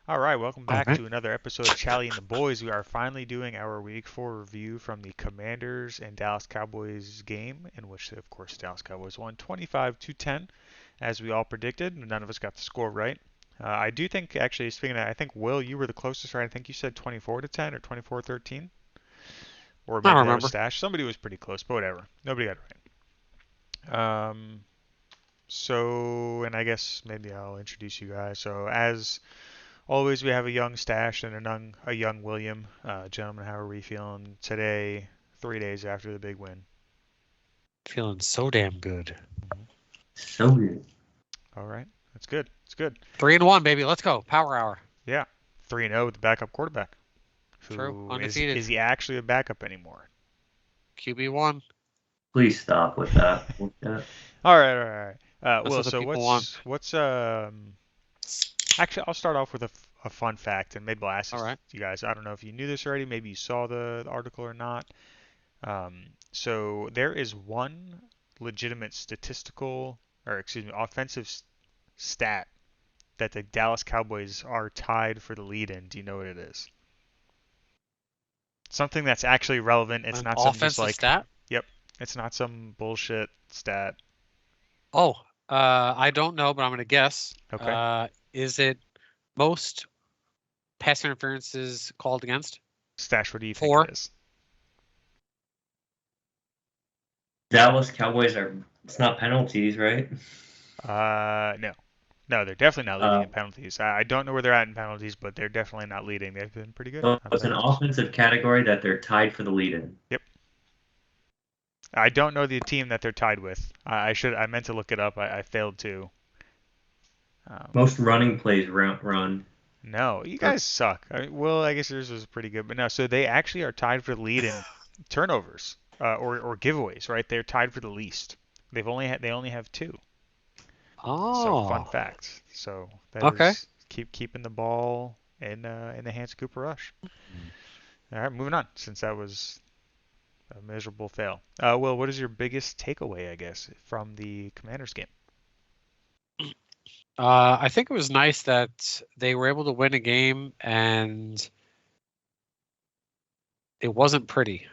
All right, welcome All back right. to another episode of Chally and the Boys. We are finally doing our Week 4 review from the Commanders and Dallas Cowboys game, in which, of course, Dallas Cowboys won 25 to 10, as we all predicted. None of us got the score right. I do think, actually, speaking of that, I think Will, you were the closest, right? I think you said 24 to 10 or 24-13, or I don't maybe that was remember. Stash. Somebody was pretty close, but whatever. Nobody got it right. And I guess maybe I'll introduce you guys. So, as always, we have a young Stash and a young William. Gentlemen, how are we feeling today, 3 days after the big win? Feeling so damn good. hmm So good. All right, that's good. It's good. 3-1, baby. Let's go. Power hour. Yeah, 3-0 with the backup quarterback. True. Who is Undefeated. he actually a backup anymore? QB1. Please stop with that. All right, all right, all right. That's Will, what the so people want. what's actually I'll start off with a fun fact, and maybe I'll ask All this right. to you guys. I don't know if you knew this already. Maybe you saw the article or not. So there is one legitimate statistical, or excuse me, offensive stat that the Dallas Cowboys are tied for the lead in. Do you know what it is? Something that's actually relevant. It's An not some just offensive like, stat? yep, it's not some bullshit stat. Oh, I don't know, but I'm going to guess. Okay. Is it most pass interferences called against? Stash, what do you think it Four. is? Dallas Cowboys are. It's not penalties, right? No. No, they're definitely not leading Uh, in penalties. I don't know where they're at in penalties, but they're definitely not leading. They've been pretty good so on it's an penalties. offensive category that they're tied for the lead in. Yep. I don't know the team that they're tied with. I meant to look it up. I failed to. Um, Most running plays run. no, you Or, guys suck. Well, I guess yours was pretty good, but no. So they actually are tied for the lead in turnovers or giveaways, right? They're tied for the least. They only have two. So fun Oh, fact. So that okay. is keeping the ball in the hands of Cooper Rush. All right, moving on. Since that was a miserable fail. Will, what is your biggest takeaway, I guess, from the Commanders game? I think it was nice that they were able to win a game and it wasn't pretty.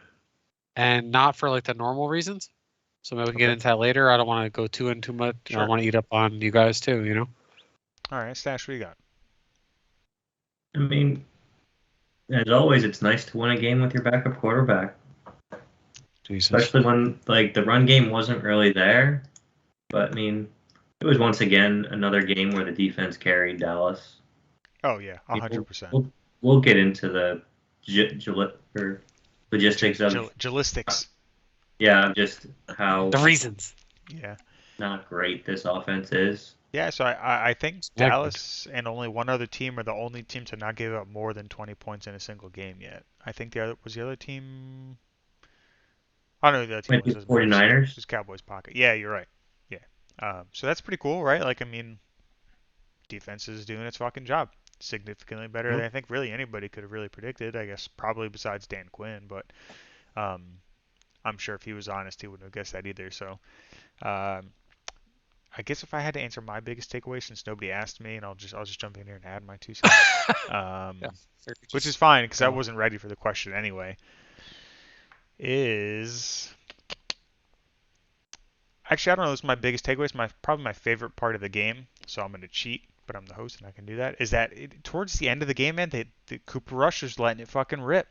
And not for like the normal reasons. So maybe we can get Okay, into that later. I don't want to go too much. I don't sure. want to eat up on you guys too. All right, Stash, what do you got? I mean, as always, it's nice to win a game with your backup quarterback, Jesus. especially when like the run game wasn't really there. But I mean, it was once again another game where the defense carried Dallas. Oh yeah, We'll, 100%. we'll, we'll get into the or logistics of Gelistics. yeah, just how The reasons. Yeah. not great this offense is. Yeah, so I think It's not good. Dallas and only one other team are the only team to not give up more than 20 points in a single game yet. I think the other team. I don't know who the other team Might was. be Doesn't matter. It 49ers. was Cowboys pocket. Yeah, you're right. Yeah. So that's pretty cool, right? Like, I mean, defense is doing its fucking job. Significantly better than Yep. I think really anybody could have really predicted. I guess probably besides Dan Quinn, but um, I'm sure if he was honest, he wouldn't have guessed that either. So um, I guess if I had to answer my biggest takeaway, since nobody asked me, and I'll just jump in here and add my 2 cents, Yeah. They're which is just fine because I go. wasn't ready for the question anyway. Is actually I don't know. This is my biggest takeaway. It's probably my favorite part of the game. So I'm gonna cheat, but I'm the host and I can do that. Is that towards the end of the game, man? The Cooper Rush was letting it fucking rip.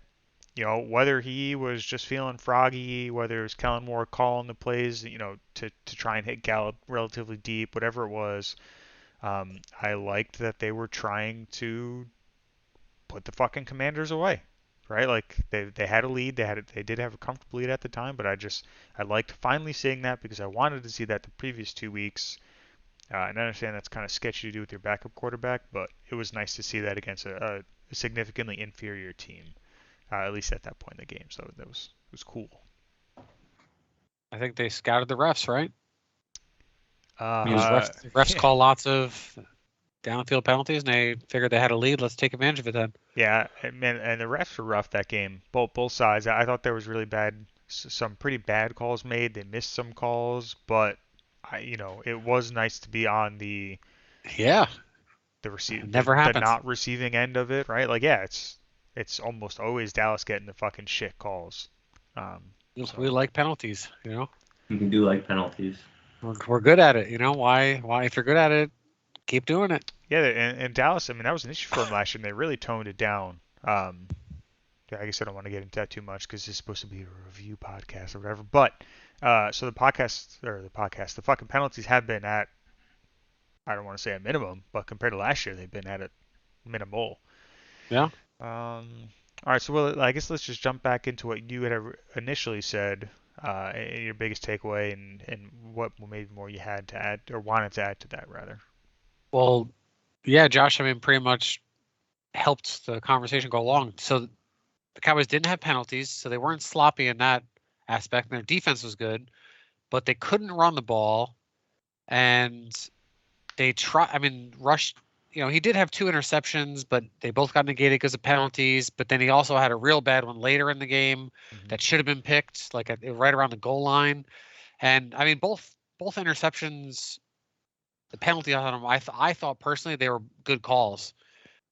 Whether he was just feeling froggy, whether it was Kellen Moore calling the plays, to try and hit Gallup relatively deep, whatever it was, I liked that they were trying to put the fucking Commanders away, right? Like they had a lead, they did have a comfortable lead at the time, but I liked finally seeing that because I wanted to see that the previous 2 weeks. And I understand that's kind of sketchy to do with your backup quarterback, but it was nice to see that against a significantly inferior team, at least at that point in the game. So that was cool. I think they scouted the refs, right? Because Uh, refs yeah, call lots of downfield penalties, and they figured they had a lead. Let's take advantage of it then. yeah, and the refs were rough that game, both sides. I thought there was really bad, some pretty bad calls made. They missed some calls, but it was nice to be on the Yeah. the never the happens. not receiving end of it, right? Like, yeah, it's almost always Dallas getting the fucking shit calls. So We like penalties, you know. You can do like penalties. We're good at it, you know. Why if you're good at it, keep doing it. yeah, and Dallas, I mean, that was an issue for them last year, and they really toned it down. Yeah, I guess I don't want to get into that too much because it's supposed to be a review podcast or whatever. But so the fucking penalties have been at, I don't want to say a minimum, but compared to last year, they've been at a minimal. Yeah. All right, so I guess let's just jump back into what you had initially said, your biggest takeaway, and what maybe more you had to add or wanted to add to that rather. Well, yeah, Josh. I mean, pretty much helped the conversation go along. So the Cowboys didn't have penalties, so they weren't sloppy in that aspect. And their defense was good, but they couldn't run the ball, and they try. I mean, Rush. You know, he did have 2 interceptions, but they both got negated because of penalties. But then he also had a real bad one later in the game that should have been picked, like right around the goal line. And I mean, both interceptions, the penalty on them, I thought personally they were good calls.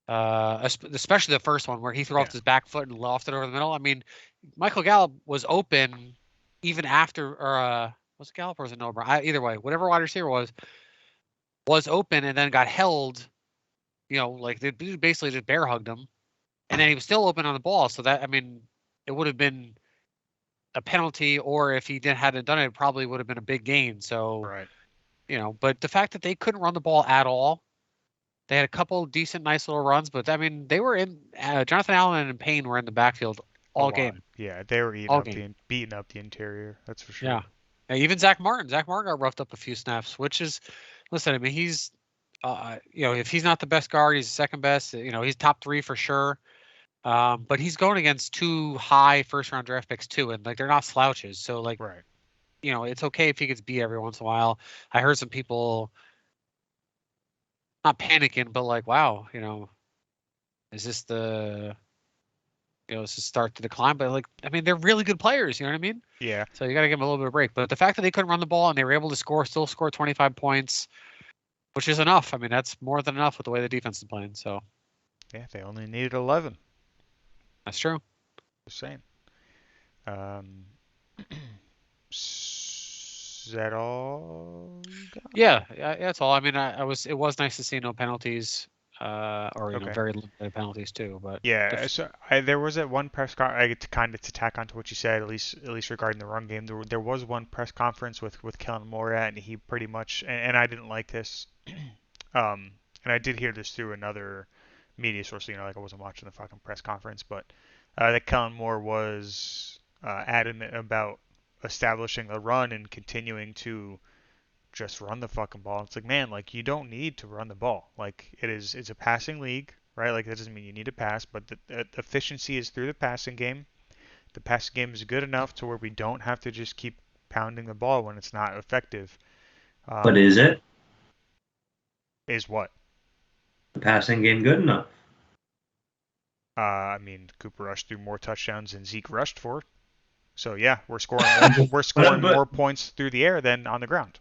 Especially the first one where he threw off his back foot and lofted over the middle. I mean, Michael Gallup was open even after, or was it Gallup or was it Nober? Either way, whatever wide receiver was open and then got held. You know, like they basically just bear hugged him, and then he was still open on the ball. So that, I mean, it would have been a penalty, or if he hadn't done it, it probably would have been a big gain. So, Right. you know, but the fact that they couldn't run the ball at all, they had a couple decent, nice little runs, but I mean, they were in. Jonathan Allen and Payne were in the backfield all game. Yeah, they were All game. beating up the interior. That's for sure. Yeah. Even Zach Martin got roughed up a few snaps, which is, listen, I mean, he's, you know, if he's not the best guard, he's the second best. You know, he's top 3 for sure. But he's going against 2 high first-round draft picks too, and like they're not slouches. So like, Right. you know, it's okay if he gets beat every once in a while. I heard some people not panicking, but like, wow, you know, is this the, you know, is this start to decline? But like, I mean, they're really good players. You know what I mean? Yeah. So you got to give them a little bit of break. But the fact that they couldn't run the ball and they were able to still score 25 points, which is enough. I mean, that's more than enough with the way the defense is playing. So Yeah, they only needed 11. that's true. Just saying. Is that all you got? Yeah, that's all. I mean, it was nice to see no penalties, or you know, very limited penalties too. But yeah, so there was that one press conference. To tack onto what you said, at least regarding the run game. There was one press conference with Kellen Moore and he pretty much, and I didn't like this, and I did hear this through another media source. You know, like I wasn't watching the fucking press conference, but that Kellen Moore was adamant about establishing a run and continuing to just run the fucking ball. It's like, man, like you don't need to run the ball. Like it's a passing league, right? Like that doesn't mean you need to pass, but the efficiency is through the passing game. The passing game is good enough to where we don't have to just keep pounding the ball when it's not effective. But is it? Is what? The passing game good enough? I mean, Cooper Rush threw more touchdowns than Zeke rushed for. So yeah, we're scoring more points through the air than on the ground.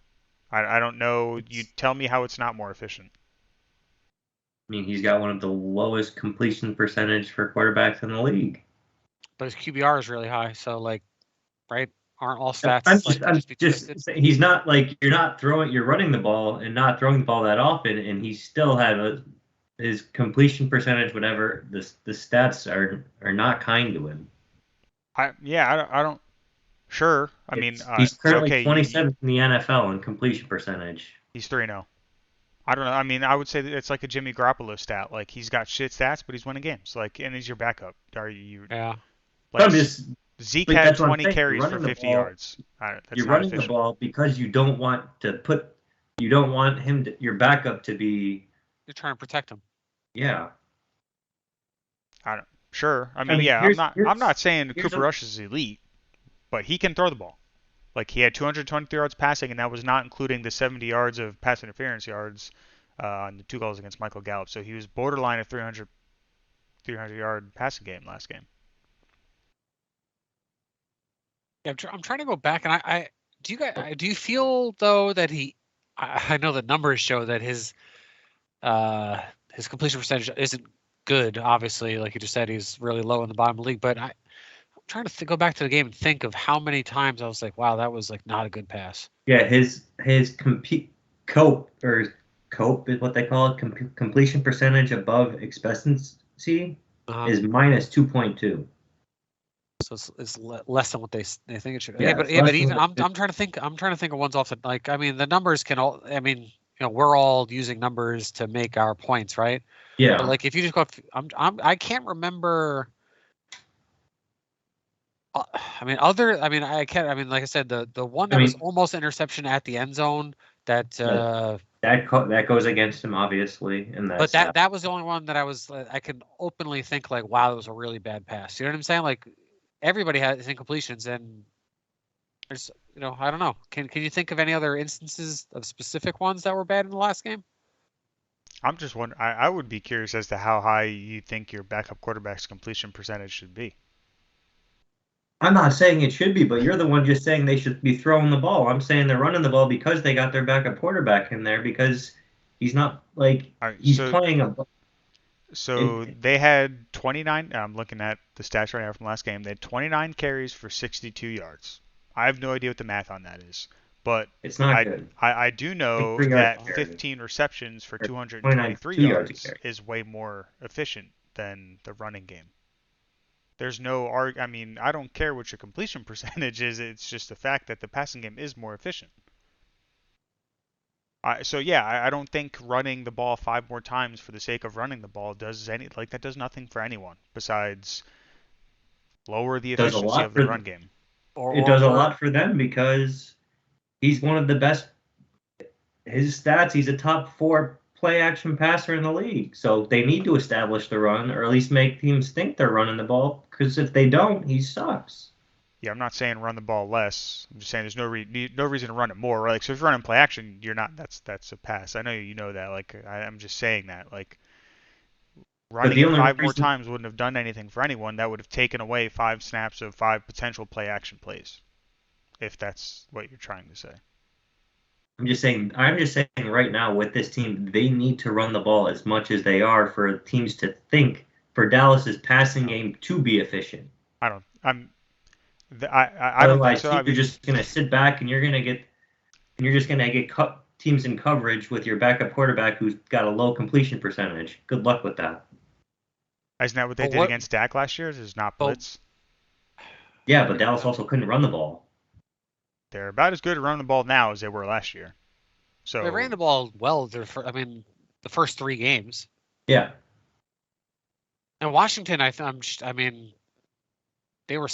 I don't know. You tell me how it's not more efficient. I mean, he's got one of the lowest completion percentage for quarterbacks in the league. But his QBR is really high, so like, right? Aren't all stats? I'm just saying, he's not like you're running the ball and not throwing the ball that often, and he still had his completion percentage, whatever. The stats are not kind to him. I don't. Sure. I mean, he's currently okay, 27th in the NFL in completion percentage. He's 3-0. I don't know. I mean, I would say that it's like a Jimmy Garoppolo stat. Like he's got shit stats, but he's winning games. Like, and he's your backup. Are you? Yeah. Like Zeke had 20 carries for 50 yards. You're running the ball because you don't want your backup to be. You're trying to protect him. Yeah. Sure. I mean, yeah. I'm not saying Cooper Rush is elite, but he can throw the ball. Like he had 223 yards passing, and that was not including the 70 yards of pass interference yards on the 2 goals against Michael Gallup. So he was borderline a 300 yard passing game last game. Yeah, I'm trying to go back, and do you feel though that I know the numbers show that his his completion percentage isn't good. Obviously, like you just said, he's really low in the bottom of the league. But I'm trying to go back to the game and think of how many times I was like, wow, that was like not a good pass. Yeah, his cope is what they call it. Completion percentage above expectancy is minus 2.2. So it's less than what they think it should. Yeah, but even I'm trying to think. I'm trying to think of ones off the like. I mean, the numbers can all. I mean, we're all using numbers to make our points, right? Yeah. But like, if you just go, I can't remember. I mean, I can't. I mean, like I said, the one that was almost interception at the end zone. That goes against him, obviously. But that was the only one that I could openly think like, wow, that was a really bad pass. You know what I'm saying? Like, everybody has incompletions, and there's, I don't know. Can you think of any other instances of specific ones that were bad in the last game? I'm just wondering. I would be curious as to how high you think your backup quarterback's completion percentage should be. I'm not saying it should be, but you're the one just saying they should be throwing the ball. I'm saying they're running the ball because they got their backup quarterback in there, because he's not like he's playing a. So they had 29. I'm looking at the stats right now from last game. They had 29 carries for 62 yards. I have no idea what the math on that is, but it's not good. I do know that 15 receptions for 223 yards is way more efficient than the running game. There's no I mean, I don't care what your completion percentage is. It's just the fact that the passing game is more efficient. So yeah, I don't think running the ball 5 more times for the sake of running the ball does that does nothing for anyone besides lower the efficiency of the run game. It does a lot for them because he's one of the best. His stats, he's a top 4 play action passer in the league. So they need to establish the run, or at least make teams think they're running the ball, because if they don't, he sucks. Yeah, I'm not saying run the ball less. I'm just saying there's no reason to run it more. Right? Like, so if you're running play action, you're not. That's a pass. I know you know that. Like, I'm just saying that. Like, running it 5 more times wouldn't have done anything for anyone. That would have taken away 5 snaps of 5 potential play action plays, if that's what you're trying to say. I'm just saying right now with this team, they need to run the ball as much as they are for teams to think for Dallas's passing game to be efficient. I don't think so. You're just gonna sit back and you're just gonna get teams in coverage with your backup quarterback who's got a low completion percentage. Good luck with that. Isn't that what they did against Dak last year? Is not blitz? Yeah, but Dallas also couldn't run the ball. They're about as good at running the ball now as they were last year. So they ran the ball well. The first 3 games. Yeah. And Washington, they were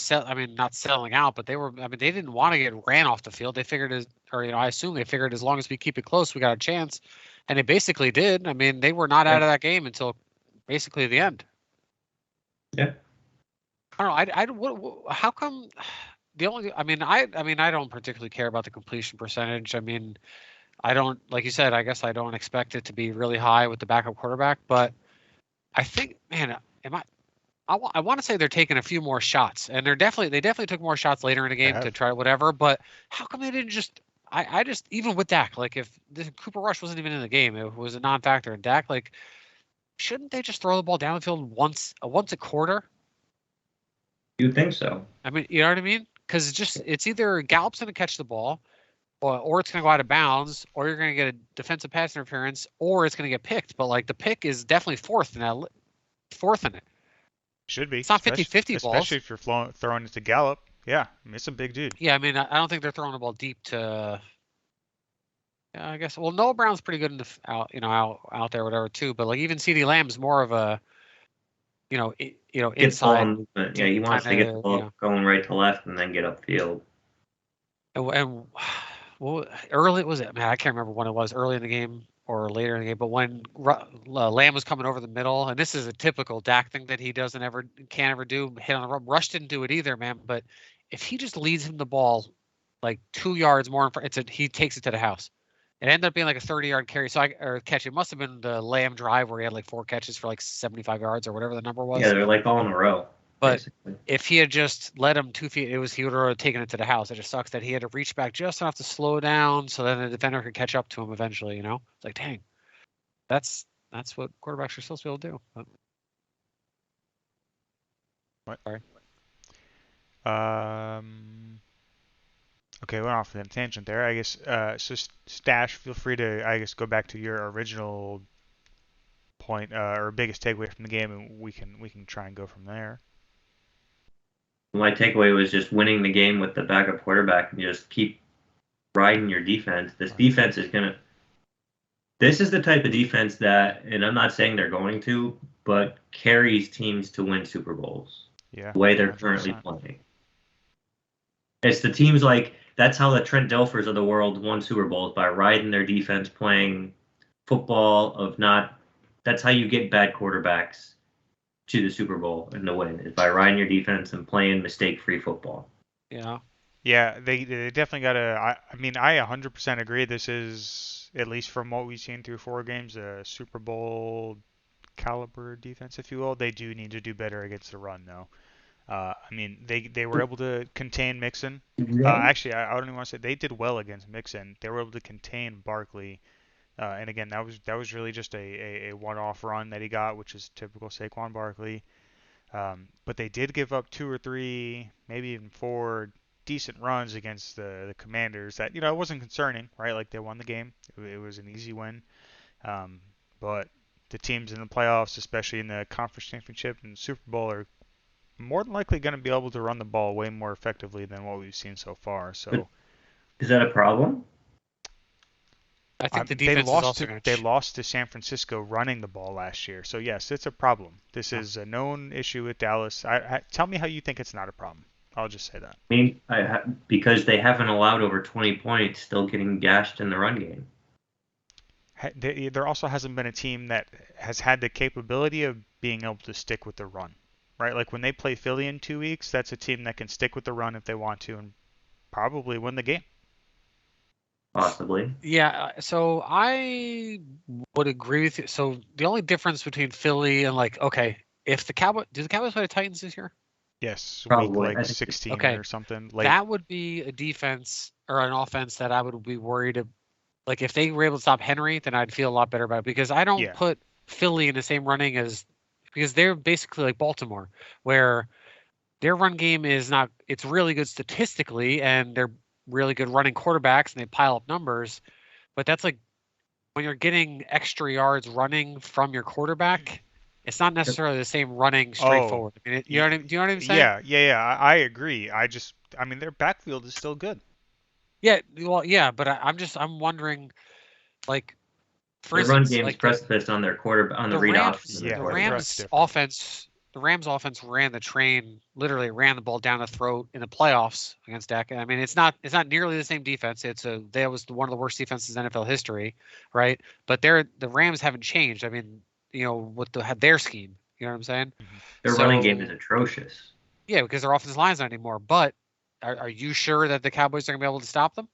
not selling out, but they didn't want to get ran off the field. They figured I assume they figured as long as we keep it close, we got a chance, and they basically did. I mean, they were not out of that game until basically the end. Yeah. I don't know. How come? I don't particularly care about the completion percentage. I mean, I don't, like you said, I guess I don't expect it to be really high with the backup quarterback, but I think, man, I want to say they're taking a few more shots, and they definitely took more shots later in the game to try whatever, but how come they didn't just, I just, even with Dak, like if the Cooper Rush wasn't even in the game, it was a non-factor, and Dak, like, shouldn't they just throw the ball down the field once a quarter? You think so? I mean, you know what I mean? Because it's either Gallup's going to catch the ball, or it's going to go out of bounds, or you're going to get a defensive pass interference, or it's going to get picked. But like the pick is definitely fourth in it. Should be. It's not 50-50 balls. Especially if you're throwing it to Gallup. Yeah, I mean, it's a big dude. Yeah, I mean, I don't think they're throwing the ball deep to. Yeah, I guess. Well, Noah Brown's pretty good in the out there, whatever too. But like even CeeDee Lamb's more of a. Inside. Yeah, he wants to get the ball going right to left and then get upfield. And well, early was it? Man, I can't remember when it was. Early in the game or later in the game, but when Lamb was coming over the middle, and this is a typical Dak thing that he can't ever do. Hit on the rub. Rush didn't do it either, man. But if he just leads him the ball like 2 yards more in front, he takes it to the house. It ended up being like a 30-yard carry, or catch. It must have been the Lamb drive where he had like 4 catches for like 75 yards or whatever the number was. Yeah, they're like all in a row. But basically, if he had just let him 2 feet, he would have taken it to the house. It just sucks that he had to reach back just enough to slow down so then the defender could catch up to him eventually. It's like, dang, that's That's what quarterbacks are supposed to be able to do. What? Sorry. Okay, went off on a tangent there. I guess. So Stash, feel free to, I guess, go back to your original point or biggest takeaway from the game, and we can try and go from there. My takeaway was just winning the game with the backup quarterback and just keep riding your defense. This defense is gonna. This is the type of defense that, and I'm not saying they're going to, but carries teams to win Super Bowls. Yeah. The way they're 100%. currently playing. It's the teams like that's how the Trent Dilfers of the world won Super Bowls, by riding their defense, playing football of not. That's how you get bad quarterbacks to the Super Bowl and the win, is by riding your defense and playing mistake-free football. Yeah. Yeah, they definitely got to. I mean, I 100% agree. This is, at least from what we've seen through 4 games, a Super Bowl caliber defense, if you will. They do need to do better against the run, though. I mean, they were able to contain Mixon. Actually, I don't even want to say they did well against Mixon. They were able to contain Barkley. And again, that was really just a one-off run that he got, which is typical Saquon Barkley. But they did give up 2 or 3, maybe even 4 decent runs against the Commanders. That, it wasn't concerning, right? Like, they won the game. It was an easy win. But the teams in the playoffs, especially in the conference championship and Super Bowl, are more than likely going to be able to run the ball way more effectively than what we've seen so far. So Is that a problem? I think the defense is also going they lost to San Francisco running the ball last year. So yes, it's a problem. This is a known issue with Dallas. Tell me how you think it's not a problem. I'll just say that. I mean, because they haven't allowed over 20 points, still getting gashed in the run game. There also hasn't been a team that has had the capability of being able to stick with the run, right? Like when they play Philly in 2 weeks, that's a team that can stick with the run if they want to and probably win the game. Possibly. Yeah, so I would agree with you. So the only difference between Philly and if the Cowboys play the Titans this year? Yes, Probably. week like 16 okay, or something. That would be a defense or an offense that I would be worried of. Like if they were able to stop Henry, then I'd feel a lot better about it, because I don't put Philly in the same running because they're basically like Baltimore, where their run game is not. It's really good statistically, and they're really good running quarterbacks, and they pile up numbers. But that's like when you're getting extra yards running from your quarterback, it's not necessarily the same running straightforward. I mean, do you know what I'm saying? Yeah. I agree. I mean, their backfield is still good. Yeah, well, yeah, but I'm wondering, like, for the run instance, game's like precipitous on their quarterback, on the read options. Yeah, the Rams offense ran the train, literally ran the ball down the throat in the playoffs against Dak. I mean, it's not nearly the same defense. That was one of the worst defenses in NFL history, right? But the Rams haven't changed. I mean, had their scheme. You know what I'm saying? Their running game is atrocious. Yeah, because their offensive line's not anymore. But are you sure that the Cowboys are going to be able to stop them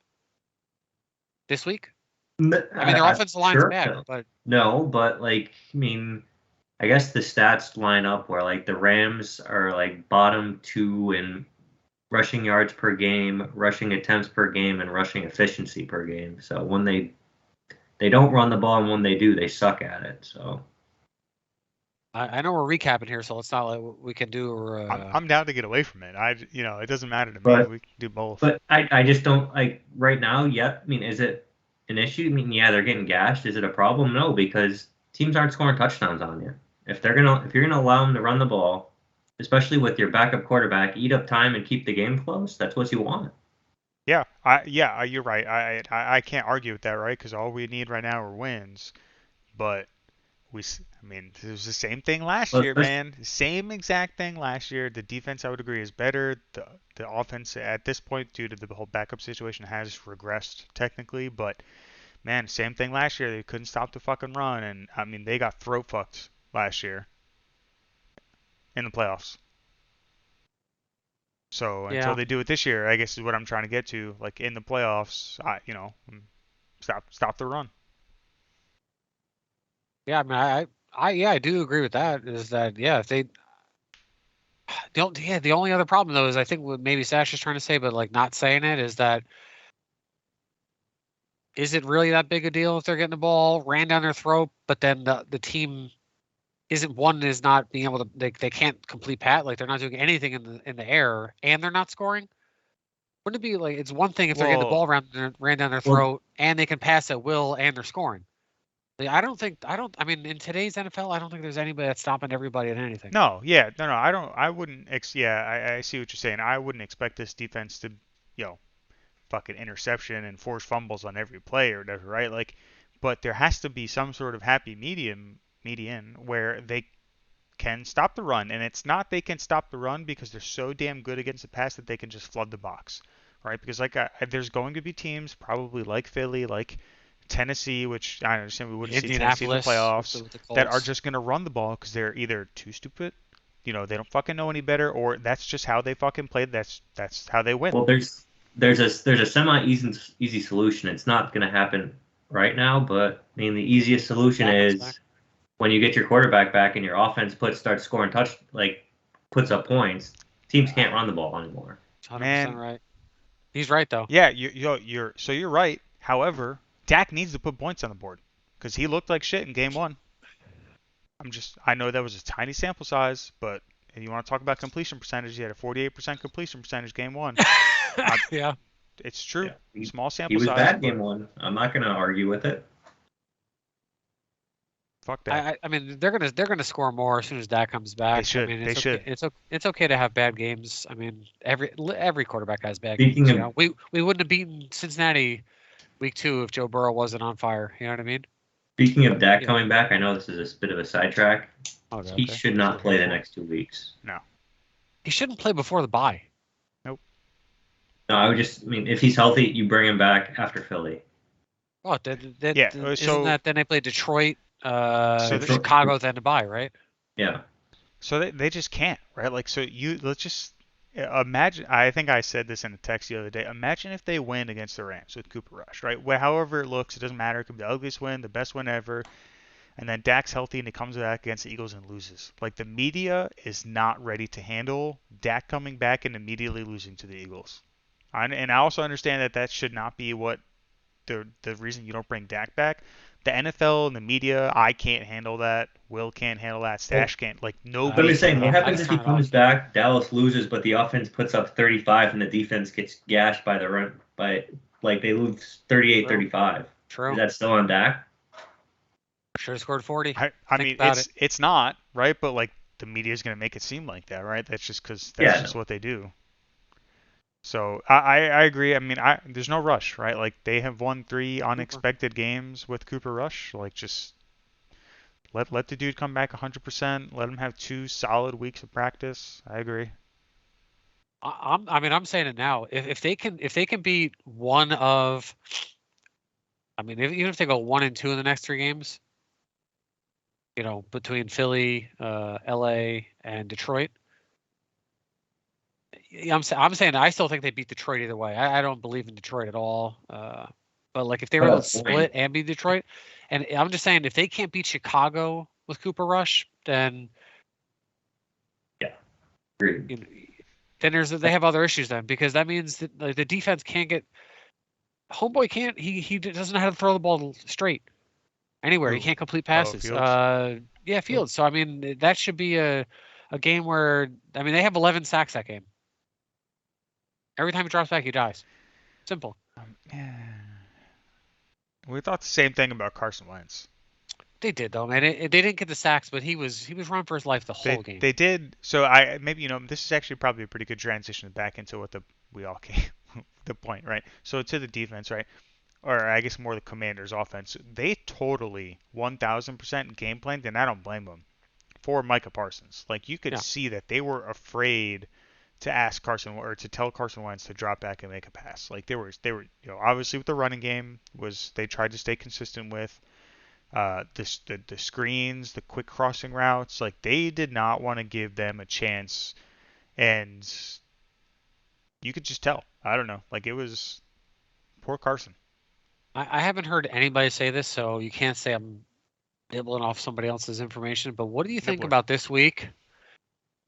this week? I mean, their offensive line's bad, but I guess the stats line up where like the Rams are like bottom 2 in rushing yards per game, rushing attempts per game, and rushing efficiency per game. So when they don't run the ball, and when they do, they suck at it. So I know we're recapping here, so it's not like we can do. I'm down to get away from it. It doesn't matter to me. We can do both. But I just don't like right now. Yeah, I mean, is it an issue? I mean, yeah, they're getting gashed. Is it a problem? No, because teams aren't scoring touchdowns on you. If you're gonna allow them to run the ball, especially with your backup quarterback, eat up time and keep the game close, that's what you want. Yeah, you're right. I can't argue with that, right? Because all we need right now are wins. But I mean, it was the same thing last year, man. Same exact thing last year. The defense, I would agree, is better. The offense at this point, due to the whole backup situation, has regressed technically. But man, same thing last year. They couldn't stop the fucking run, and I mean, they got throat fucked last year in the playoffs. So until they do it this year, I guess is what I'm trying to get to. Like in the playoffs, stop the run. Yeah, I mean, I do agree with that. Is that if they don't? Yeah, the only other problem though is I think what maybe Sash is trying to say, but like not saying it, is that is it really that big a deal if they're getting the ball ran down their throat, but then the team is not being able to they can't complete pat, like they're not doing anything in the air and they're not scoring? Wouldn't it be like it's one thing if they're getting the Well, ball ran down their Well, throat and they can pass at will and they're scoring? Like, I mean in today's NFL, I don't think there's anybody that's stopping everybody at anything. no, yeah, no, I don't. I wouldn't. Yeah, I see what you're saying. I wouldn't expect this defense to, you know, fucking interception and force fumbles on every play or whatever, right? Like, but there has to be some sort of happy median where they can stop the run, and it's not they can stop the run because they're so damn good against the pass that they can just flood the box, right? Because there's going to be teams probably like Philly, like Tennessee, which I understand we wouldn't see Tennessee in the Indianapolis playoffs, with the that are Colts. just going to run the ball because they're either too stupid, they don't fucking know any better, or that's just how they fucking play. That's how they win. well, there's a semi easy solution. It's not going to happen right now, but I mean the easiest solution Dak comes back. is when you get your quarterback back and your offense starts scoring puts up points. Teams can't run the ball anymore. 100% Man, right. He's right though. yeah, you're right. However, Dak needs to put points on the board because he looked like shit in game one. I know that was a tiny sample size, but if you want to talk about completion percentage, he had a 48% completion percentage game one. Yeah. It's true, Yeah, small he sample was size, bad but game one. I'm not going to argue with it. fuck Dak. I mean they're gonna score more as soon as Dak comes They back. I should. mean They should. it's okay to have bad games. I mean every quarterback has bad Speaking games. You of know we wouldn't have beaten Cincinnati week 2 if Joe Burrow wasn't on fire. You know what I mean? speaking of Dak Yeah. coming back, I know this is a bit of a sidetrack. He Okay. should Still not here play the for it. next 2 weeks. No. He shouldn't play before the bye. Nope. No, I mean, if he's healthy, you bring him back after Philly. Oh, Yeah. isn't that then they play Detroit, So Chicago, then the bye, right? Yeah. So they just can't, right? Like, so let's just imagine. I think I said this in a text the other day. Imagine if they win against the Rams with Cooper Rush, right? However it looks, it doesn't matter. It could be the ugliest win, the best win ever, and then Dak's healthy and he comes back against the Eagles and loses. Like, the media is not ready to handle Dak coming back and immediately losing to the Eagles. And I also understand that should not be what the reason you don't bring Dak back. The NFL and the media, I can't handle that. Will can't handle that. Well, Stash can't. Like, I'm nobody just can saying, what handle happens just if that. he turn it comes off. back, Dallas loses, but the offense puts up 35 and the defense gets gashed by the run by like they lose 38-35? True. Is that still on Dak? Should have scored 40. I Think mean, about it. it's not right, but like the media is gonna make it seem like that, right? That's just because that's Yeah, just no. what they do. So I agree. I mean, there's no rush, right? Like, they have won 3 unexpected games with Cooper Rush. Like, just let the dude come back 100%. Let him have 2 solid weeks of practice. I agree. I'm saying it now. If they can beat one of, I mean, even if they go 1-2 in the next 3 games, between Philly, LA, and Detroit. I'm saying I still think they beat Detroit either way. I don't believe in Detroit at all. But like if they were able to split and beat Detroit, and I'm just saying if they can't beat Chicago with Cooper Rush, then Agreed. then they have other issues then, because that means that like, the defense can't get homeboy can't he doesn't know how to throw the ball straight anywhere. He can't complete passes. Fields? Yeah, Fields. So I mean that should be a game where I mean they have 11 sacks that game. Every time he drops back, he dies. Simple. Yeah. We thought the same thing about Carson Wentz. They did though, man. They didn't get the sacks, but he was running for his life the whole game. They did. So maybe this is actually probably a pretty good transition back into what we all came the point, right? So to the defense, right? Or I guess more the Commanders' offense. They totally 1,000% game planned, and I don't blame them, for Micah Parsons. Like, you could see that they were afraid to ask Carson or to tell Carson Wentz to drop back and make a pass. Like, they were obviously with the running game they tried to stay consistent with the screens, the quick crossing routes. Like, they did not want to give them a chance, and you could just tell. I don't know. Like, it was poor Carson. I haven't heard anybody say this, so you can't say I'm nibbling off somebody else's information. But what do you think about this week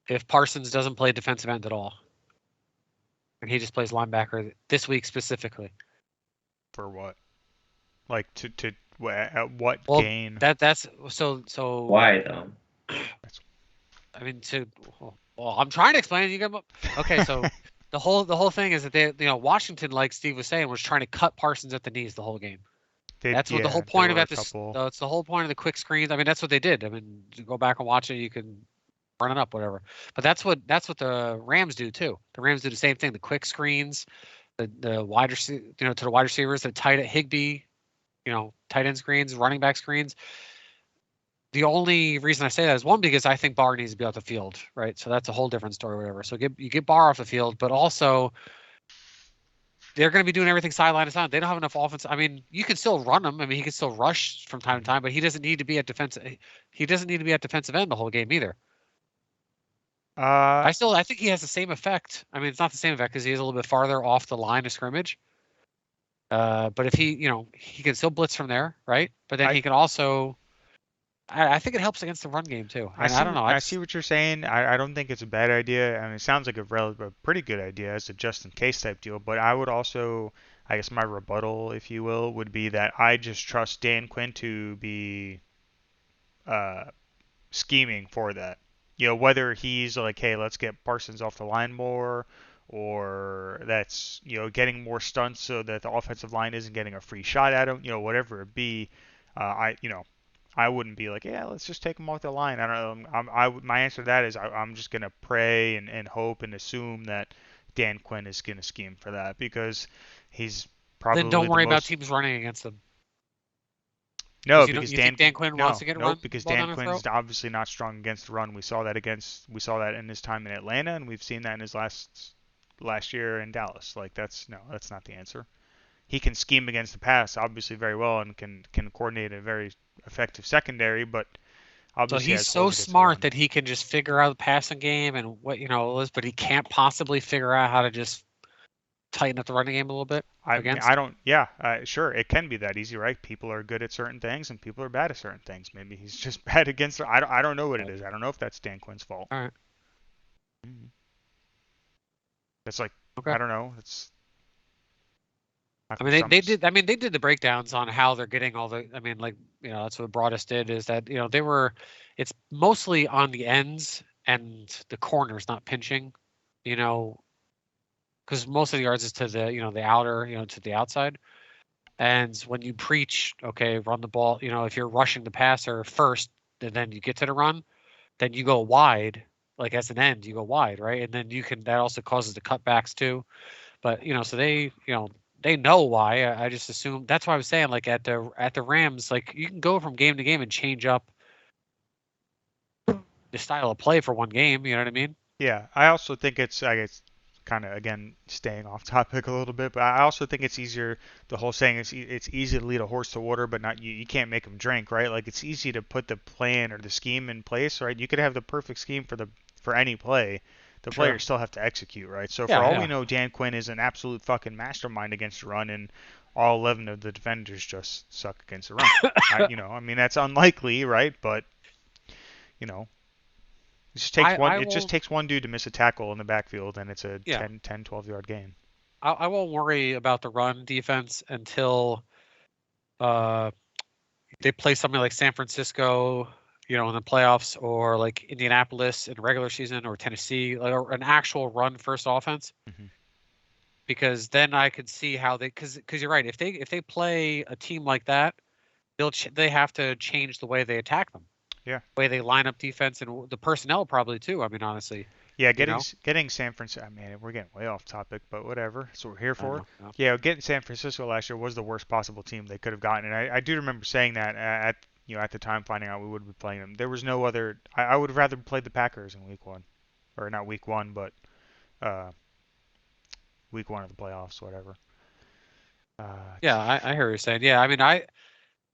if Parsons doesn't play defensive end at all, and he just plays linebacker this week specifically? For what? Like at what Well, gain? that's so. Why though? I mean, well, I'm trying to explain it. You got okay. So the whole thing is that Washington, like Steve was saying, was trying to cut Parsons at the knees the whole game. That's what the whole There point of were a that. couple. It's the whole point of the quick screens. I mean, that's what they did. I mean, you go back and watch it, you can run it up, whatever. But that's what the Rams do too. The Rams do the same thing. The quick screens, the wide to the wide receivers, the tight Higbee, tight end screens, running back screens. The only reason I say that is one, because I think Barr needs to be off the field, right? So that's a whole different story, whatever. So you get Barr off the field, but also they're going to be doing everything sideline to sideline. They don't have enough offense. I mean, you can still run him. I mean, he can still rush from time to time, but he doesn't need to be at defensive. He doesn't need to be at defensive end the whole game either. I think he has the same effect. I mean, it's not the same effect because he is a little bit farther off the line of scrimmage. But if he can still blitz from there, right? But then he can also. I think it helps against the run game too. I don't know. I see what you're saying. I don't think it's a bad idea. I mean, it sounds like a pretty good idea as a just in case type deal. But I would also, I guess, my rebuttal, if you will, would be that I just trust Dan Quinn to be uh, scheming for that. Whether he's like, hey, let's get Parsons off the line more, or that's getting more stunts so that the offensive line isn't getting a free shot at him. Whatever it be, I wouldn't be like, yeah, let's just take him off the line. I don't know. My answer to that is I'm just gonna pray and hope and assume that Dan Quinn is gonna scheme for that because he's then don't probably the worry about most. teams running against them. No, You because think Dan Quinn wants to get nope, run because ball Dan down the Quinn's throat? obviously not strong against the run. We saw that in his time in Atlanta, and we've seen that in his last year in Dallas. Like that's not the answer. He can scheme against the pass obviously very well and can coordinate a very effective secondary, but So obviously he's has so holes against the smart run. that he can just figure out the passing game and what but he can't possibly figure out how to just tighten up the running game a little bit I mean, against. sure, it can be that easy, right? People are good at certain things and people are bad at certain things. Maybe he's just bad against. I don't know what it is. I don't know if that's Dan Quinn's fault. All right. Mhm. That's like Okay. I don't know. It's how I come mean, they did. I mean, they did the breakdowns on how they're getting all the. I mean, like that's what Broadus did. Is that they were. It's mostly on the ends and the corners, not pinching. Because most of the yards is to the outer, to the outside. And when you preach, okay, run the ball. If you're rushing the passer first, and then you get to the run, then you go wide. Like as an end, you go wide, right? And then that also causes the cutbacks too. But so they know why. I just assume that's why I was saying like at the Rams, like you can go from game to game and change up the style of play for one game. You know what I mean? Yeah, I also think I guess kind of again staying off topic a little bit, but I also think it's easier. The whole saying is it's easy to lead a horse to water, but not you can't make him drink, right? Like it's easy to put the plan or the scheme in place, right? You could have the perfect scheme for any play. The Sure. players still have to execute, right? So for Yeah, all we yeah. know, Dan Quinn is an absolute fucking mastermind against the run, and all 11 of the defenders just suck against the run. I mean that's unlikely, right? But you know, it just won't. takes one dude to miss a tackle in the backfield and it's a Yeah, 12 yard gain. I won't worry about the run defense until uh they play something like San Francisco, in the playoffs, or like Indianapolis in regular season, or Tennessee, like or an actual run first offense. Hmm. Because then I could see how because you're right. If they play a team like that, they have to change the way they attack them, Yeah. the way they line up defense, and the personnel probably too. I mean, honestly, Yeah, you know. getting San Francisco. I mean, we're getting way off topic, but whatever. That's what we're here I for. know. Yeah. Yeah, getting San Francisco last year was the worst possible team they could have gotten, and I do remember saying that at the time, finding out we would be playing them. There was no other. I would have rather played the Packers in Week 1, or not Week 1, but uh, Week 1 of the playoffs, whatever. Yeah, I hear what you're saying. Yeah, I mean,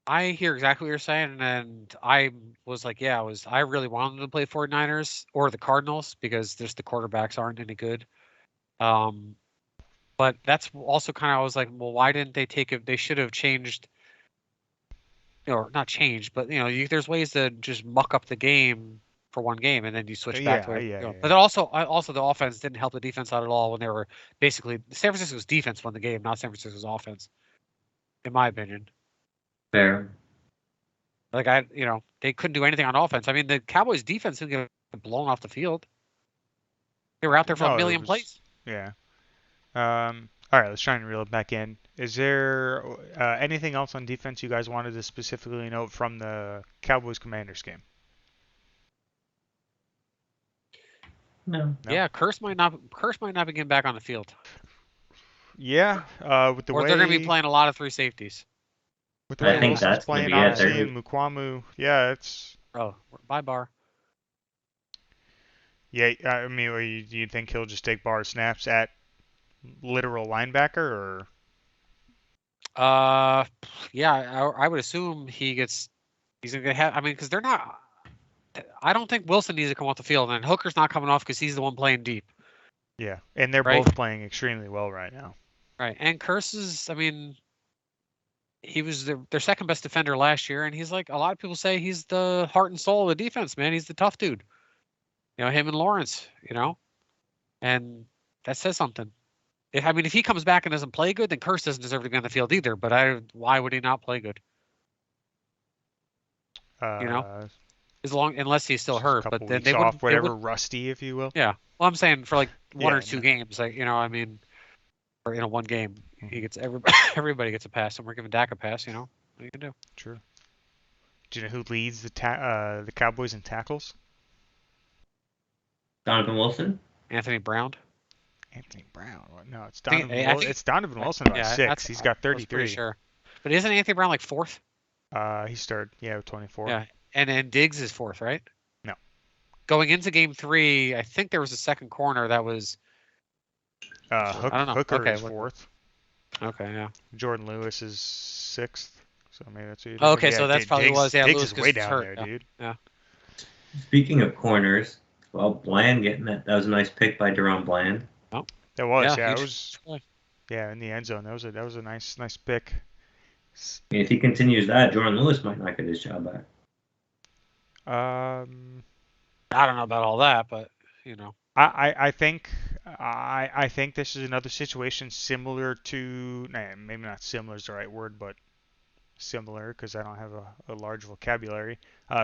I hear exactly what you're saying, and I was like, yeah, I really wanted them to play 49ers or the Cardinals because just the quarterbacks aren't any good. But that's also kind of I was like, well, why didn't they take it? They should have changed, or not changed, but there's ways to just muck up the game for one game and then you switch back to yeah, it. yeah, yeah. But then also the offense didn't help the defense out at all when they were basically San Francisco's defense won the game, not San Francisco's offense, in my opinion. Fair. Like they couldn't do anything on offense. I mean, the Cowboys defense didn't get blown off the field. They were out there for a No, it million was plays. yeah. All right, let's try and reel it back in. Is there anything else on defense you guys wanted to specifically note from the Cowboys Commanders game? No. No. Yeah, Curse might not be getting back on the field, Yeah, with the or they're going to be way playing a lot of three safeties. I think Wilson's that's going to playing, be it. obviously, and Mukwamu, yeah, it's Oh, bye Bar. yeah. I mean, do you think he'll just take bar snaps at literal linebacker, or Yeah, I would assume he's going to have. I mean, because they're not. I don't think Wilson needs to come off the field, and Hooker's not coming off because he's the one playing deep, yeah? And they're right? both playing extremely well right now. Right. And Curse is. I mean, he was their second best defender last year, and he's like a lot of people say he's the heart and soul of the defense, man. He's the tough dude. Him and Lawrence. And that says something. I mean, if he comes back and doesn't play good, then Curse doesn't deserve to be on the field either. But why would he not play good? Uh, Unless he's still just a hurt. couple But then weeks they off, wouldn't. They whatever, would. rusty, if you will. Yeah. Well, I'm saying for like one Yeah, or two no. games, like I mean, or one game, he gets everybody gets a pass, and we're giving Dak a pass. What are you gonna do? True. Do you know who leads the Cowboys in tackles? Donovan Wilson. Anthony Brown. Anthony Brown. No, it's I think, Donovan. I think It's Donovan Wilson by yeah, 6. He's got I was pretty 33. sure. But isn't Anthony Brown like fourth? He started, with 24. Yeah, and Diggs is fourth, right? No. Going into game 3, I think there was a second corner that was. I don't know. Hooker Okay, is 4th. Okay, yeah. Jordan Lewis is 6th. So maybe that's what you're Okay, thinking. so that's probably Diggs, what it was. Yeah, Diggs Lewis is way 'cause he's down hurt. there, Yeah. dude. Yeah. Speaking of corners, well, Bland getting that was a nice pick by Jerome Bland. Oh. That was, Yeah, it was, in the end zone. That was a nice pick. I mean, if he continues that, Jordan Lewis might not get his job back. I don't know about all that, but I think this is another situation similar to, maybe not similar is the right word, but similar because I don't have a large vocabulary.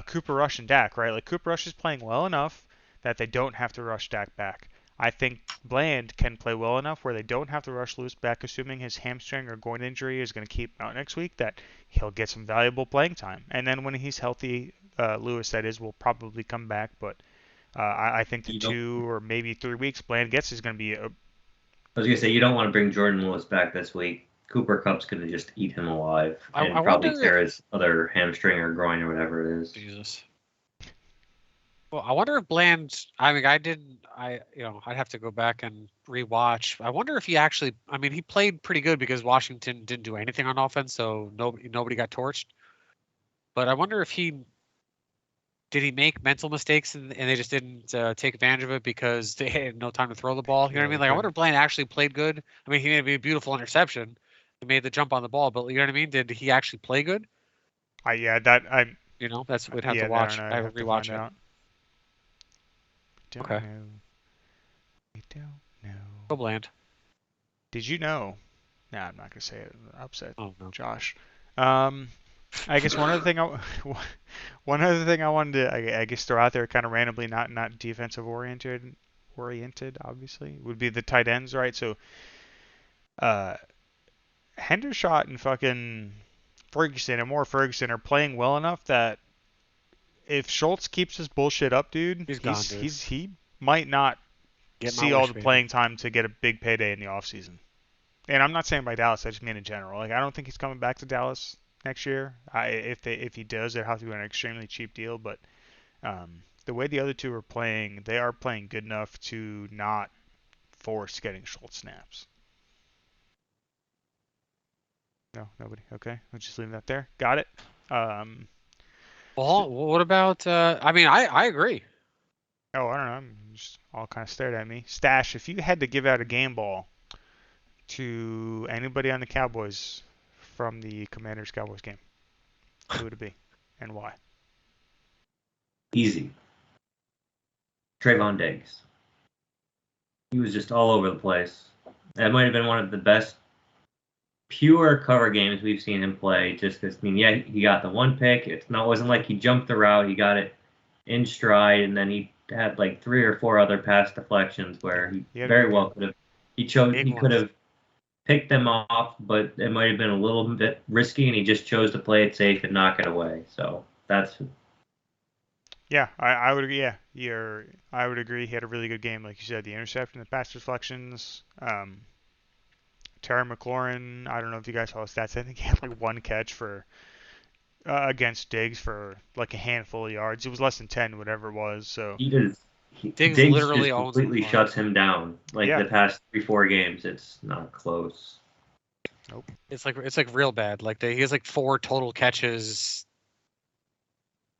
Cooper Rush and Dak, right? Like Cooper Rush is playing well enough that they don't have to rush Dak back. I think Bland can play well enough where they don't have to rush Lewis back, assuming his hamstring or groin injury is going to keep him out next week, that he'll get some valuable playing time. And then when he's healthy, Lewis, that is, will probably come back. But I think the 2 or maybe 3 weeks Bland gets is going to be I was gonna say you don't want to bring Jordan Lewis back this week. Cooper Kupp's gonna just eat him alive and probably tear his other hamstring or groin or whatever it is. Jesus. Well, I wonder if Bland. I mean, I'd have to go back and rewatch. I wonder if he actually. I mean, he played pretty good because Washington didn't do anything on offense, so nobody got torched. But I wonder if did he make mental mistakes and they just didn't take advantage of it because they had no time to throw the ball. You know what I mean? Like I wonder if Bland actually played good. I mean, he made a beautiful interception. He made the jump on the ball, but you know what I mean? Did he actually play good? That's we'd have to watch. I have to rewatch it. Okay. I don't know. Go Bland. Did you know? Nah, I'm not gonna say it. Upset. Oh no, Josh. I guess one other thing I wanted to I guess throw out there kind of randomly, not defensive oriented, obviously, would be the tight ends, right? So, Hendershot and fucking Ferguson are playing well enough that if Schultz keeps his bullshit up, dude, he might not see all the playing time to get a big payday in the offseason. And I'm not saying by Dallas, I just mean in general. Like I don't think he's coming back to Dallas next year. If he does, it'll have to be an extremely cheap deal. But the way the other two are playing, they are playing good enough to not force getting Schultz snaps. No, nobody. Okay, we'll just leave that there. Got it. Well, what about? I mean, I agree. Oh, I don't know. I'm just all kind of stared at me. Stash, if you had to give out a game ball to anybody on the Cowboys from the Commanders-Cowboys game, who would it be and why? Easy. Trayvon Diggs. He was just all over the place. That might have been one of the best pure cover games we've seen him play. Just because, I mean, yeah, he got the one pick. Wasn't like he jumped the route. He got it in stride, and then he had like 3 or 4 other pass deflections where he He had a good very game. well could have. He could ones. have picked them off, but it might have been a little bit risky, and he just chose to play it safe and knock it away. So that's Yeah, I would agree. Yeah, I would agree. He had a really good game, like you said. The interception, the pass deflections. Terry McLaurin. I don't know if you guys saw his stats. I think he had like one catch for against Diggs for like a handful of yards. It was less than 10, whatever it was. So he does. Diggs Diggs literally just owns completely McLaurin. shuts him down. Like yeah, the past 3-4 games, it's not close. nope. It's like real bad. Like he has like 4 total catches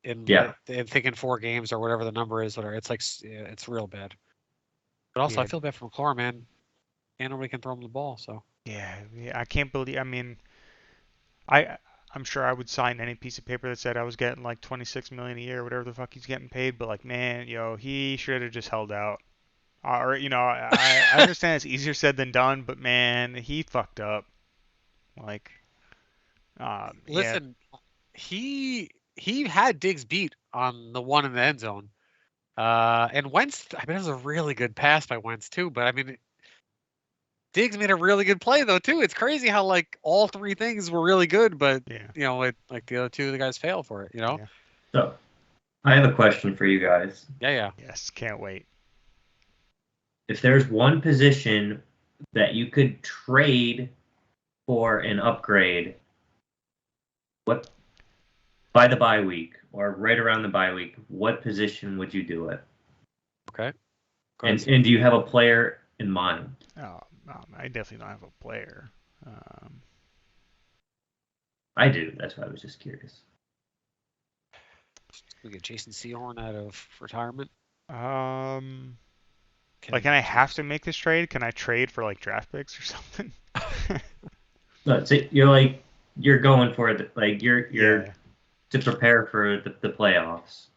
in Yeah. I think in 4 games or whatever the number is. Whatever. It's like it's real bad. But also, Yeah. I feel bad for McLaurin, man. And nobody can throw him the ball. So Yeah, I can't believe. I mean, I I'm sure I would sign any piece of paper that said I was getting like 26 million a year, whatever the fuck he's getting paid. But like, man, he should have just held out. Or I understand it's easier said than done, but man, he fucked up. Like, yeah, listen, he had Diggs beat on the one in the end zone. And Wentz, I mean, it was a really good pass by Wentz too. But I mean, Diggs made a really good play though too. It's crazy how like all 3 things were really good, but yeah, like the other 2 of the guys failed for it. yeah. So I have a question for you guys. Yeah. Yes, can't wait. If there's one position that you could trade for an upgrade, what by the bye week or right around the bye week, what position would you do it? Okay. And do you have a player in mind? Oh, I definitely don't have a player. I do. That's why I was just curious. We get Jason Sehorn out of retirement. Like, can I have to make this trade? Can I trade for like draft picks or something? No, so you're going for it. Like you're Yeah. to prepare for the playoffs.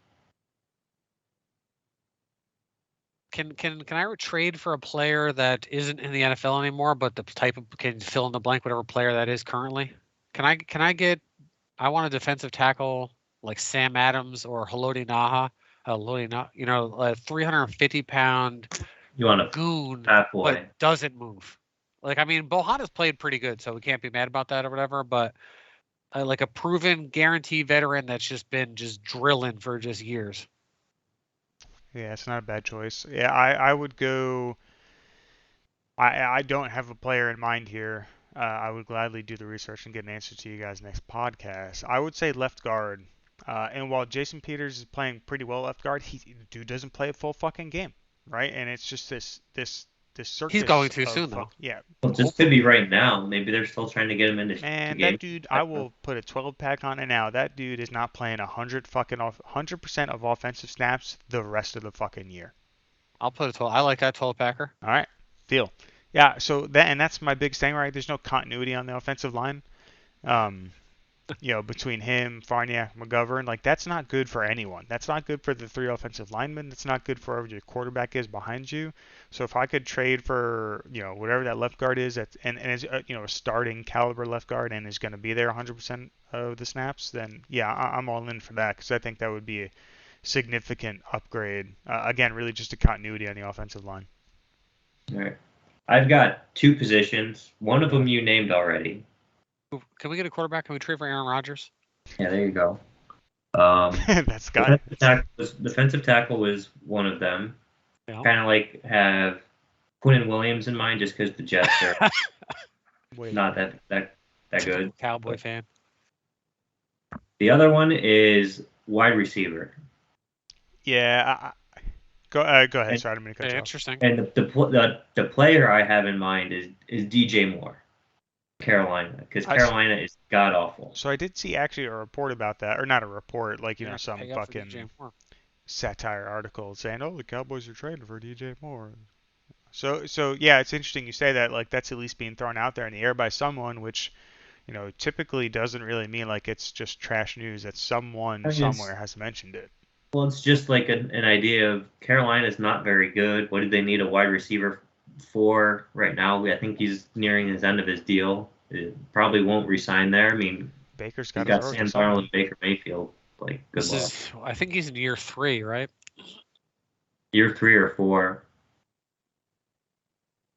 Can I trade for a player that isn't in the NFL anymore, but the type of can fill in the blank whatever player that is currently? Can I get? I want a defensive tackle like Sam Adams or Haloti Naha. You know, a 350-pound You want a goon, fat boy. but doesn't move. Like, I mean, Bohana's played pretty good, so we can't be mad about that or whatever. But like a proven, guaranteed veteran that's just been drilling for just years. Yeah, it's not a bad choice. Yeah, I would go. I don't have a player in mind here. I would gladly do the research and get an answer to you guys next podcast. I would say left guard. And while Jason Peters is playing pretty well left guard, the dude doesn't play a full fucking game, right? And it's just this circus. He's going too of soon though. Yeah. Well, this could be right now. Maybe they're still trying to get him into Man, game. that dude, I will put a 12 pack on it now. That dude is not playing 100% of offensive snaps the rest of the fucking year. I'll put a 12. I like that 12 packer. All right, deal. Yeah, so that's my big thing, right? There's no continuity on the offensive line. Between him, Farniak, McGovern, like that's not good for anyone. That's not good for the 3 offensive linemen. That's not good for whoever your quarterback is behind you. So if I could trade for, whatever that left guard is, and is a starting caliber left guard and is going to be there 100% of the snaps, then yeah, I'm all in for that because I think that would be a significant upgrade. Again, really just a continuity on the offensive line. All right. I've got 2 positions. One of them you named already. Can we get a quarterback? Can we trade for Aaron Rodgers? Yeah, there you go. That's got defensive tackle was one of them. Yeah. Kind of like have Quinn Williams in mind, just because the Jets are not that good. Cowboy fan. The other one is wide receiver. Yeah, go ahead. Sorry, I didn't mean to cut you off. Interesting. And the player I have in mind is DJ Moore, Carolina, because Carolina is god awful. So I did see actually a report about that, or not a report, like some fucking satire article saying, "Oh, the Cowboys are trading for DJ Moore." So yeah, it's interesting you say that. Like that's at least being thrown out there in the air by someone, which typically doesn't really mean like it's just trash news. That someone somewhere has mentioned it. Well, it's just like an idea of Carolina's not very good. What do they need a wide receiver for right now? I think he's nearing his end of his deal. It probably won't resign there. I mean, Baker's he's got his got roster Sam Darnold somewhere. and Baker Mayfield. Like, good This luck. is, I think he's in year 3, right? Year 3 or 4.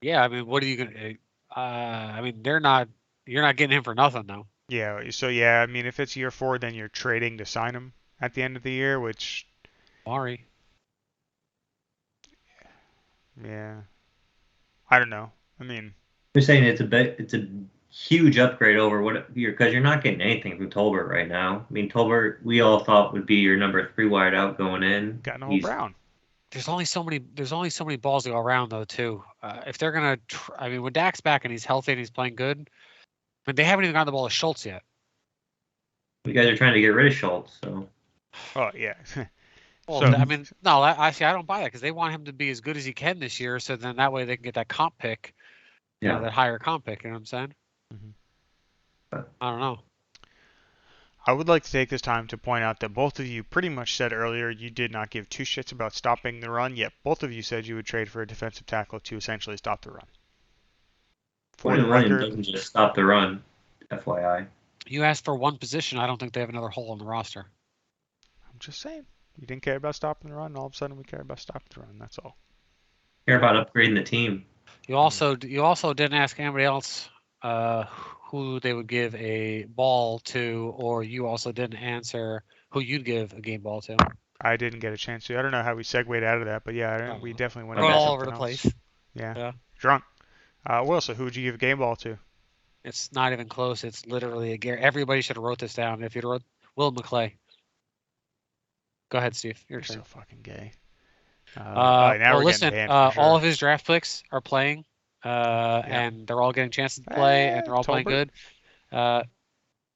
Yeah, I mean, what are you gonna? I mean, you're not getting him for nothing though. Yeah, so yeah, I mean, if it's year 4, then you're trading to sign him at the end of the year, which, Mari. yeah, I don't know. I mean, You're saying it's a huge upgrade over what you're because you're not getting anything from Tolbert right now. I mean, Tolbert we all thought would be your number 3 wide out going in. got Noah He's Brown. There's only so many balls to go around though too. If they're gonna, I mean, when Dak's back and he's healthy and he's playing good, I mean, they haven't even gotten the ball to Schultz yet. you guys are trying to get rid of Schultz, so Oh yeah. Well, So I mean, no, I see. I don't buy that because they want him to be as good as he can this year, so then that way they can get that comp pick, yeah. that higher comp pick. You know what I'm saying? Mhm. I don't know. I would like to take this time to point out that both of you pretty much said earlier you did not give two shits about stopping the run, yet both of you said you would trade for a defensive tackle to essentially stop the run. For the Quinn Williams record, doesn't just stop the run, FYI. You asked for one position. I don't think they have another hole in the roster. I'm just saying, you didn't care about stopping the run, and all of a sudden we care about stopping the run. That's all. Care about upgrading the team. You also didn't ask anybody else who they would give a ball to, or you also didn't answer who you'd give a game ball to. I didn't get a chance to. I don't know how we segued out of that, but yeah, we definitely went into all something over the else. place. Yeah. Yeah. Drunk. Well, so who would you give a game ball to? It's not even close. It's literally a Gary. Everybody should have wrote this down. If you wrote Will McClay. Go ahead, Steve. Your You're turn. so fucking gay. Now Well, we're listen. getting banned for sure. All of his draft picks are playing, and they're all getting chances to play, and they're all playing good. Well,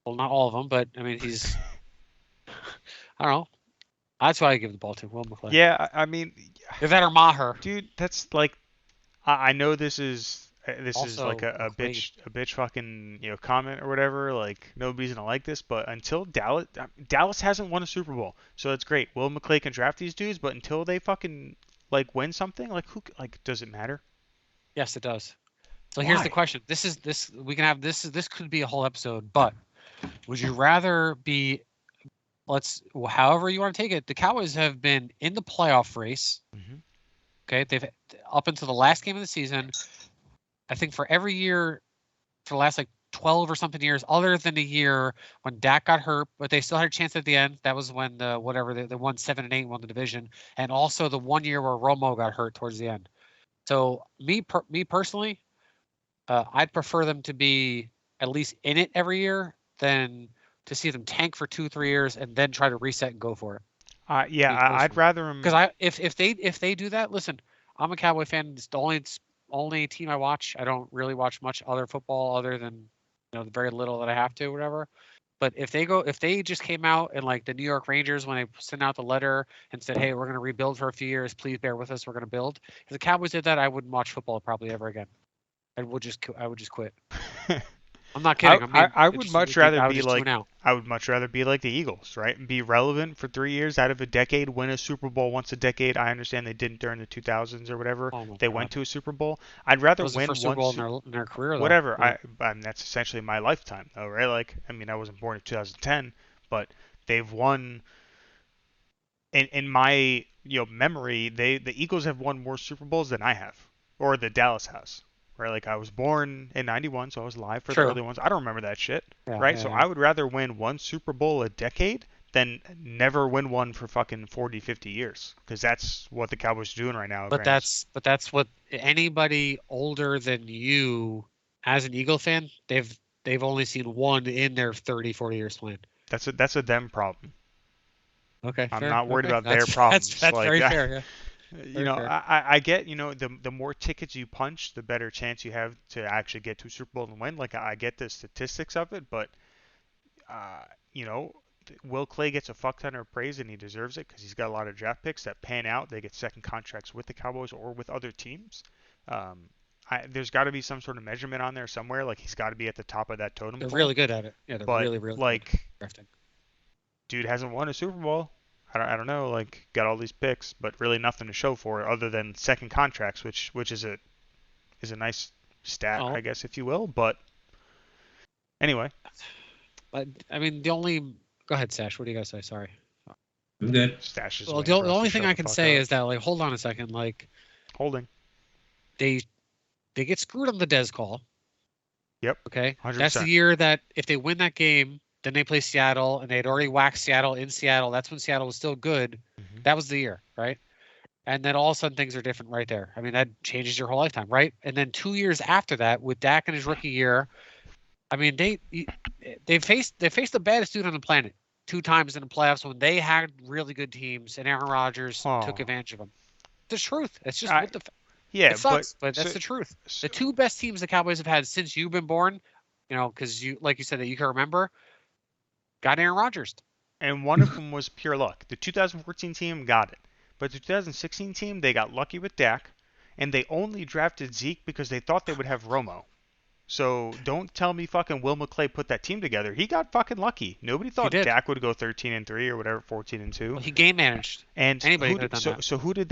not all of them, but I mean, he's. I don't know. That's why I give the ball to Will McClay. Yeah, I mean, Is that or Maher? dude, that's like, I know this is Also, like a bitch fucking comment or whatever. Like nobody's gonna like this, but until Dallas hasn't won a Super Bowl, so it's great. Will McClay can draft these dudes, but until they fucking like win something, like who like does it matter? Yes, it does. So here's the Why? question. We can have this could be a whole episode, but would you rather be however you want to take it, the Cowboys have been in the playoff race. Mhm. Okay, they've up until the last game of the season. I think for every year for the last like 12 or something years, other than the year when Dak got hurt, but they still had a chance at the end. That was when they won 7-8, won the division, and also the one year where Romo got hurt towards the end. So me personally, I'd prefer them to be at least in it every year than to see them tank for 2-3 years and then try to reset and go for it. Yeah, I'd rather him. Because if they do that, listen, I'm a Cowboy fan. It's the only team I watch. I don't really watch much other football other than the very little that I have to, whatever. But if they just came out and like the New York Rangers when they sent out the letter and said, "Hey, we're going to rebuild for a few years. Please bear with us. We're going to build." If the Cowboys did that, I wouldn't watch football probably ever again. I would just quit. I'm not kidding. I would much rather I would be just like tune out. I would much rather be like the Eagles, right? And be relevant for 3 years out of a decade, win a Super Bowl once a decade. I understand they didn't during the 2000s or whatever. Oh my They God. went to a Super Bowl. I'd rather That was the win first one Super Bowl in their career, though. whatever. Yeah. I mean, that's essentially my lifetime, though, right? Like, I mean, I wasn't born in 2010, but they've won in my memory. The Eagles have won more Super Bowls than I have, or the Dallas has. Right, like I was born in '91, so I was alive for the True. early ones. I don't remember that shit. Yeah, Right, yeah, so yeah. I would rather win one Super Bowl a decade than never win one for fucking 40, 50 years, because that's what the Cowboys are doing right now. But that's what anybody older than you as an Eagle fan, they've only seen one in their 30, 40 years playing. That's a them problem. Okay, I'm fair. not worried Okay. about their problems. That's like, very fair. Yeah. Fair. I get, the more tickets you punch, the better chance you have to actually get to a Super Bowl and win. Like, I get the statistics of it, but, uh, you know, Will Clay gets a fuck ton of praise, and he deserves it because he's got a lot of draft picks that pan out. They get second contracts with the Cowboys or with other teams. There's got to be some sort of measurement on there somewhere. Like, he's got to be at the top of that totem They're pole. really good at it. Yeah, they're But, really like, good at drafting. Dude hasn't won a Super Bowl. I don't know, like got all these picks, but really nothing to show for it other than second contracts, which is a nice stat, Oh. I guess, if you will. But Anyway, But I mean, the only go ahead, Sash. What do you guys say? Sorry. I'm good. Stash is Well, waiting for the us to only thing shut I the can fuck say up. is that like, hold on a second. Like Holding. they get screwed on the Dez call. Yep. Okay, 100%. that's the year that if they win that game, then they play Seattle, and they had already waxed Seattle in Seattle. That's when Seattle was still good. Mhm. That was the year, right? And then all of a sudden things are different right there. I mean, that changes your whole lifetime, right? And then 2 years after that, with Dak in his rookie year, I mean, they faced the baddest dude on the planet 2 times in the playoffs when they had really good teams, and Aaron Rodgers took Oh. advantage of them. The truth. It's just I, what the. yeah, It sucks, but so, that's the truth. so The two best teams the Cowboys have had since you've been born, because you, like you said, that you can remember, got Aaron Rodgers. and one of them was pure luck. The 2014 team got it, but the 2016 team they got lucky with Dak, and they only drafted Zeke because they thought they would have Romo. So don't tell me fucking Will McClay put that team together. He got fucking lucky. Nobody He thought did. Dak would go 13-3 or whatever, 14-2. Well, he game managed. And Anybody could have done that. so who did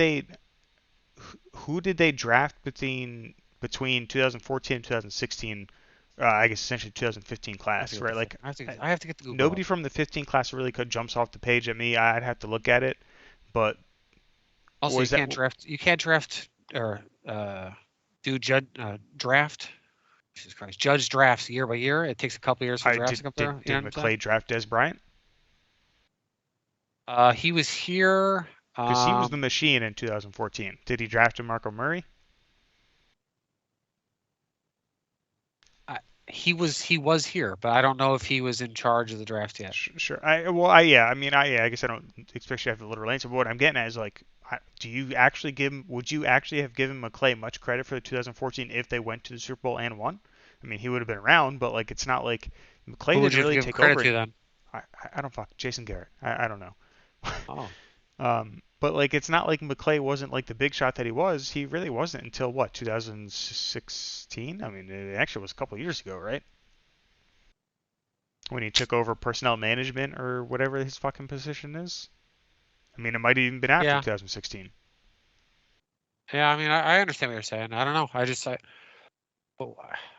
they draft between 2014 and 2016? I guess essentially 2015 class, right? Like I have to get the Google nobody up. from the 15 class really could jumps off the page at me. I'd have to look at it, but Also, was that You can't draft or do draft. Jesus Christ, judge drafts year by year. It takes a couple years for I drafts did to come did through. You know did what I'm saying? McClay draft Des Bryant? He was here. Because he was the machine in 2014. Did he draft Marco Murray? He was here, but I don't know if he was in charge of the draft yet. Sure. I guess I don't expect you to have a literal answer. But what I'm getting at is like, do you actually give him? Would you actually have given McClay much credit for the 2014 if they went to the Super Bowl and won? I mean, he would have been around, but like, it's not like McClay Who would didn't you have really given take credit over. to then? I don't fuck Jason Garrett. I don't know. Oh, But like, it's not like McClay wasn't like the big shot that he was. He really wasn't until what 2016. I mean, it actually was a couple years ago, right? When he took over personnel management or whatever his fucking position is. I mean, it might have even been after yeah. 2016. Yeah, I mean, I understand what you're saying. I don't know. I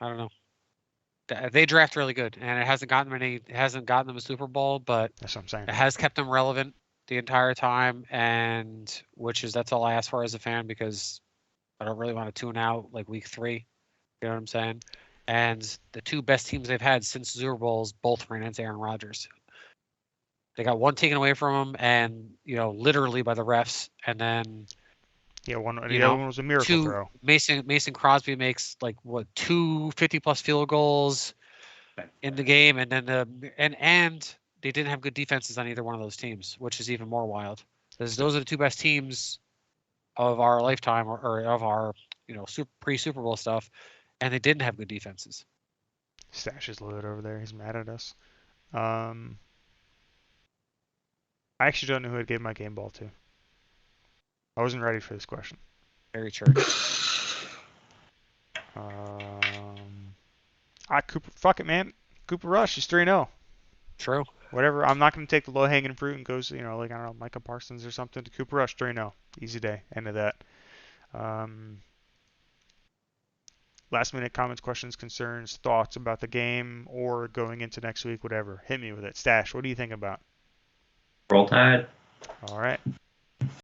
don't know. They draft really good, and it hasn't gotten them a Super Bowl, but That's what I'm saying. it has kept them relevant the entire time, and that's all I ask for as a fan, because I don't really want to tune out like week 3. You know what I'm saying? And the two best teams they've had since Super Bowls both ran into Aaron Rodgers. They got one taken away from them, and literally by the refs, and then Yeah, the other one was a miracle throw. Mason Crosby makes like what 2 50+ field goals in the game, and then and they didn't have good defenses on either one of those teams, which is even more wild. Because those are the two best teams of our lifetime, or of our pre-Super Bowl stuff, and they didn't have good defenses. Stash is loaded over there. He's mad at us. I actually don't know who I'd give my game ball to. I wasn't ready for this question. Very true. Cooper. Fuck it, man. Cooper Rush is 3-0. True. Whatever. I'm not going to take the low hanging fruit and goes, like, I don't know, Micah Parsons or something. To Cooper Rush 3-0. Easy day. End of that. Last minute comments, questions, concerns, thoughts about the game or going into next week, whatever. Hit me with it. Stash, what do you think about? Roll Tide. All right.